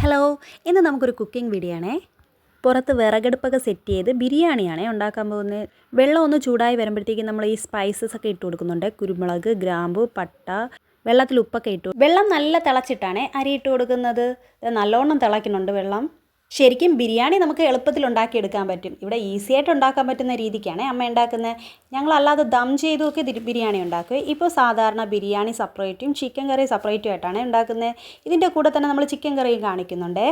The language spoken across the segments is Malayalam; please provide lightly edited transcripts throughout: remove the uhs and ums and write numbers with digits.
ഹലോ, ഇന്ന് നമുക്കൊരു കുക്കിംഗ് വീഡിയോ ആണേ. പുറത്ത് വിറകടുപ്പൊക്കെ സെറ്റ് ചെയ്ത് ബിരിയാണിയാണേ ഉണ്ടാക്കാൻ പോകുന്നത്. വെള്ളം ഒന്ന് ചൂടായി വരുമ്പോഴത്തേക്കും നമ്മൾ ഈ സ്പൈസസ് ഒക്കെ ഇട്ട് കൊടുക്കുന്നുണ്ട്. കുരുമുളക്, ഗ്രാമ്പു, പട്ട, വെള്ളത്തിൽ ഉപ്പൊക്കെ ഇട്ടു. വെള്ളം നല്ല തിളച്ചിട്ടാണ് അരി ഇട്ട് കൊടുക്കുന്നത്. നല്ലോണം തിളയ്ക്കുന്നുണ്ട് വെള്ളം. ശരിക്കും ബിരിയാണി നമുക്ക് എളുപ്പത്തിൽ ഉണ്ടാക്കിയെടുക്കാൻ പറ്റും. ഇവിടെ ഈസി ആയിട്ട് ഉണ്ടാക്കാൻ പറ്റുന്ന രീതിക്കാണ് അമ്മ ഉണ്ടാക്കുന്നത്. ഞങ്ങളല്ലാതെ ദം ചെയ്തുമൊക്കെ ബിരിയാണി ഉണ്ടാക്കുക. ഇപ്പോൾ സാധാരണ ബിരിയാണി സെപ്പറേറ്റും ചിക്കൻ കറി സെപ്പറേറ്റും ആയിട്ടാണ് ഉണ്ടാക്കുന്നത്. ഇതിൻ്റെ കൂടെ തന്നെ നമ്മൾ ചിക്കൻ കറിയും കാണിക്കുന്നുണ്ട്.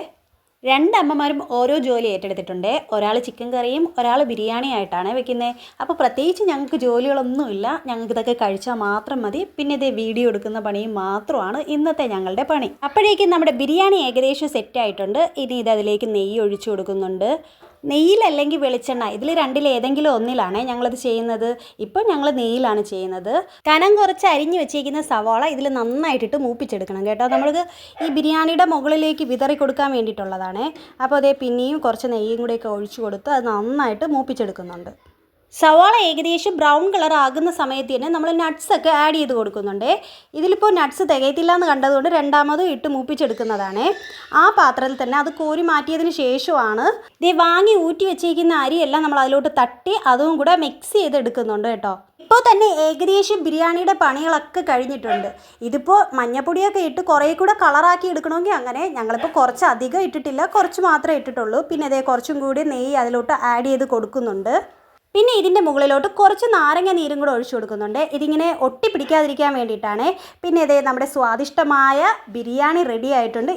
രണ്ട് അമ്മമാരും ഓരോ ജോലി ഏറ്റെടുത്തിട്ടുണ്ട്. ഒരാൾ ചിക്കൻ കറിയും ഒരാൾ ബിരിയാണി ആയിട്ടാണ് വെക്കുന്നത്. അപ്പോൾ പ്രത്യേകിച്ച് ഞങ്ങൾക്ക് ജോലികളൊന്നുമില്ല. ഞങ്ങൾക്ക് ഇതൊക്കെ കഴിച്ചാൽ മാത്രം മതി. പിന്നെ ഇതേ വീഡിയോ എടുക്കുന്ന പണിയും മാത്രമാണ് ഇന്നത്തെ ഞങ്ങളുടെ പണി. അപ്പോഴേക്കും നമ്മുടെ ബിരിയാണി ഏകദേശം സെറ്റായിട്ടുണ്ട്. ഇനി ഇതിലേക്ക് നെയ്യ് ഒഴിച്ചു കൊടുക്കുന്നുണ്ട്. നെയ്യിലല്ലെങ്കിൽ വെളിച്ചെണ്ണ, ഇതിൽ രണ്ടിലേതെങ്കിലും ഒന്നിലാണ് ഞങ്ങളത് ചെയ്യുന്നത്. ഇപ്പോൾ ഞങ്ങൾ നെയ്യിലാണ് ചെയ്യുന്നത്. കനം കുറച്ച് അരിഞ്ഞ് വെച്ചേക്കുന്ന സവാള ഇതിൽ നന്നായിട്ടിട്ട് മൂപ്പിച്ചെടുക്കണം കേട്ടോ. നമ്മൾക്ക് ഈ ബിരിയാണിയുടെ മുകളിലേക്ക് വിതറി കൊടുക്കാൻ വേണ്ടിയിട്ടുള്ളതാണ്. അപ്പോൾ അതേ പിന്നെയും കുറച്ച് നെയ്യും കൂടെയൊക്കെ ഒഴിച്ചു കൊടുത്ത് അത് നന്നായിട്ട് മൂപ്പിച്ചെടുക്കുന്നുണ്ട്. സവാള ഏകദേശം ബ്രൗൺ കളർ ആകുന്ന സമയത്ത് തന്നെ നമ്മൾ നട്ട്സൊക്കെ ആഡ് ചെയ്ത് കൊടുക്കുന്നുണ്ട്. ഇതിലിപ്പോൾ നട്ട്സ് തികയത്തില്ല എന്ന് കണ്ടതുകൊണ്ട് രണ്ടാമതും ഇട്ട് മൂപ്പിച്ചെടുക്കുന്നതാണ്. ആ പാത്രത്തിൽ തന്നെ അത് കോരി മാറ്റിയതിന് ശേഷമാണ് ഇത് വാങ്ങി ഊറ്റി വെച്ചേക്കുന്ന അരിയെല്ലാം നമ്മൾ അതിലോട്ട് തട്ടി അതും കൂടെ മിക്സ് ചെയ്തെടുക്കുന്നുണ്ട് കേട്ടോ. ഇപ്പോൾ തന്നെ ഏകദേശം ബിരിയാണിയുടെ പണികളൊക്കെ കഴിഞ്ഞിട്ടുണ്ട്. ഇതിപ്പോൾ മഞ്ഞപ്പൊടിയൊക്കെ ഇട്ട് കുറേ കൂടെ കളറാക്കി എടുക്കണമെങ്കിൽ അങ്ങനെ. ഞങ്ങളിപ്പോൾ കുറച്ച് അധികം ഇട്ടിട്ടില്ല, കുറച്ച് മാത്രമേ ഇട്ടിട്ടുള്ളൂ. പിന്നെ അതേ കുറച്ചും കൂടി നെയ്യ് അതിലോട്ട് ആഡ് ചെയ്ത് കൊടുക്കുന്നുണ്ട്. പിന്നെ ഇതിൻ്റെ മുകളിലോട്ട് കുറച്ച് നാരങ്ങ നീരും കൂടെ ഒഴിച്ചു കൊടുക്കുന്നുണ്ട്. ഇതിങ്ങനെ ഒട്ടിപ്പിടിക്കാതിരിക്കാൻ വേണ്ടിയിട്ടാണ്. പിന്നെ ഇതേ നമ്മുടെ സ്വാദിഷ്ടമായ ബിരിയാണി റെഡി ആയിട്ടുണ്ട്.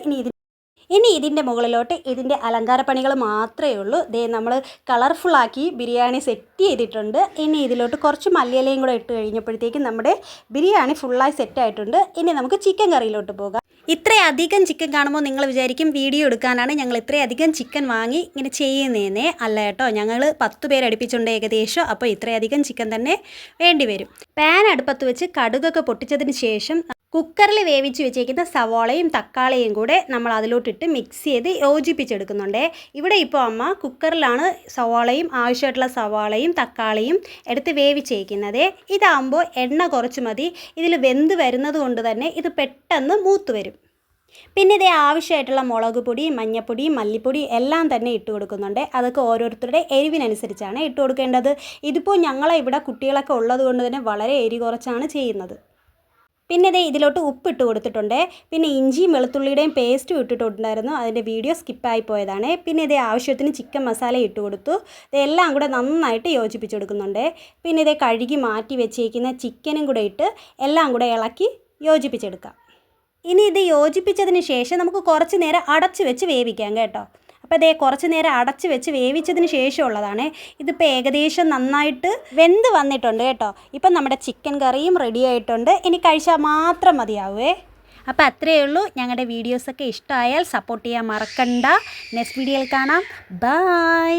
ഇനി ഇതിൻ്റെ മുകളിലോട്ട് ഇതിൻ്റെ അലങ്കാരപ്പണികൾ മാത്രമേ ഉള്ളൂ. ദേ നമ്മൾ കളർഫുള്ളാക്കി ബിരിയാണി സെറ്റ് ചെയ്തിട്ടുണ്ട്. ഇനി ഇതിലോട്ട് കുറച്ച് മല്ലിയിലയും കൂടെ ഇട്ട് കഴിഞ്ഞപ്പോഴത്തേക്കും നമ്മുടെ ബിരിയാണി ഫുള്ളായി സെറ്റായിട്ടുണ്ട്. ഇനി നമുക്ക് ചിക്കൻ കറിയിലോട്ട് പോകാം. ഇത്രയധികം ചിക്കൻ കാണുമ്പോൾ നിങ്ങൾ വിചാരിക്കും വീഡിയോ എടുക്കാനാണ് ഞങ്ങൾ ഇത്രയധികം ചിക്കൻ വാങ്ങി ഇങ്ങനെ ചെയ്യുന്നതെന്നേ. അല്ല കേട്ടോ, ഞങ്ങൾ 10 പേര് അടുപ്പിച്ചുണ്ട് ഏകദേശം. അപ്പോൾ ഇത്രയധികം ചിക്കൻ തന്നെ വേണ്ടി വരും. പാൻ അടുപ്പത്ത് വെച്ച് കടുകൊക്കെ പൊട്ടിച്ചതിന് ശേഷം കുക്കറിൽ വേവിച്ച് വെച്ചേക്കുന്ന സവാളയും തക്കാളിയും കൂടെ നമ്മൾ അതിലോട്ടിട്ട് മിക്സ് ചെയ്ത് യോജിപ്പിച്ചെടുക്കുന്നുണ്ട്. ഇവിടെ ഇപ്പോൾ അമ്മ കുക്കറിലാണ് സവാളയും ആവശ്യമായിട്ടുള്ള സവാളയും തക്കാളിയും എടുത്ത് വേവിച്ചേക്കുന്നത്. ഇതാകുമ്പോൾ എണ്ണ കുറച്ച് മതി. ഇതിൽ വെന്ത് വരുന്നത് കൊണ്ട് തന്നെ ഇത് പെട്ടെന്ന് മൂത്ത് വരും. പിന്നെ ഇതേ ആവശ്യമായിട്ടുള്ള മുളക് പൊടി, മഞ്ഞൾപ്പൊടി, മല്ലിപ്പൊടി എല്ലാം തന്നെ ഇട്ട് കൊടുക്കുന്നുണ്ട്. അതൊക്കെ ഓരോരുത്തരുടെ എരിവിനനുസരിച്ചാണ് ഇട്ട് കൊടുക്കേണ്ടത്. ഇതിപ്പോൾ ഞങ്ങളെ ഇവിടെ കുട്ടികളൊക്കെ ഉള്ളത് കൊണ്ട് തന്നെ വളരെ എരി കുറച്ചാണ് ചെയ്യുന്നത്. പിന്നെ ഇതേ ഇതിലോട്ട് ഉപ്പിട്ട് കൊടുത്തിട്ടുണ്ട്. പിന്നെ ഇഞ്ചിയും വെളുത്തുള്ളിയുടെയും പേസ്റ്റും ഇട്ടിട്ടുണ്ടായിരുന്നു. അതിൻ്റെ വീഡിയോ സ്കിപ്പായി പോയതാണ്. പിന്നെ ഇതേ ആവശ്യത്തിന് ചിക്കൻ മസാല ഇട്ട് കൊടുത്തു. ഇതെല്ലാം കൂടെ നന്നായിട്ട് യോജിപ്പിച്ച് കൊടുക്കുന്നുണ്ട്. പിന്നെ ഇതേ കഴുകി മാറ്റി വെച്ചേക്കുന്ന ചിക്കനും കൂടെ ഇട്ട് എല്ലാം കൂടെ ഇളക്കി യോജിപ്പിച്ചെടുക്കാം. ഇനി ഇത് യോജിപ്പിച്ചതിന് ശേഷം നമുക്ക് കുറച്ച് നേരം അടച്ച് വെച്ച് വേവിക്കാം കേട്ടോ. അപ്പോൾ ഇതേ കുറച്ച് നേരം അടച്ച് വെച്ച് വേവിച്ചതിന് ശേഷമുള്ളതാണ്. ഇതിപ്പോൾ ഏകദേശം നന്നായിട്ട് വെന്ത് വന്നിട്ടുണ്ട് കേട്ടോ. ഇപ്പം നമ്മുടെ ചിക്കൻ കറിയും റെഡി ആയിട്ടുണ്ട്. ഇനി കഴിച്ചാൽ മാത്രം മതിയാവേ. അപ്പോൾ അത്രയേ ഉള്ളൂ. ഞങ്ങളുടെ വീഡിയോസൊക്കെ ഇഷ്ടമായാൽ സപ്പോർട്ട് ചെയ്യാൻ മറക്കണ്ട. നെക്സ്റ്റ് വീഡിയോയിൽ കാണാം. ബൈ.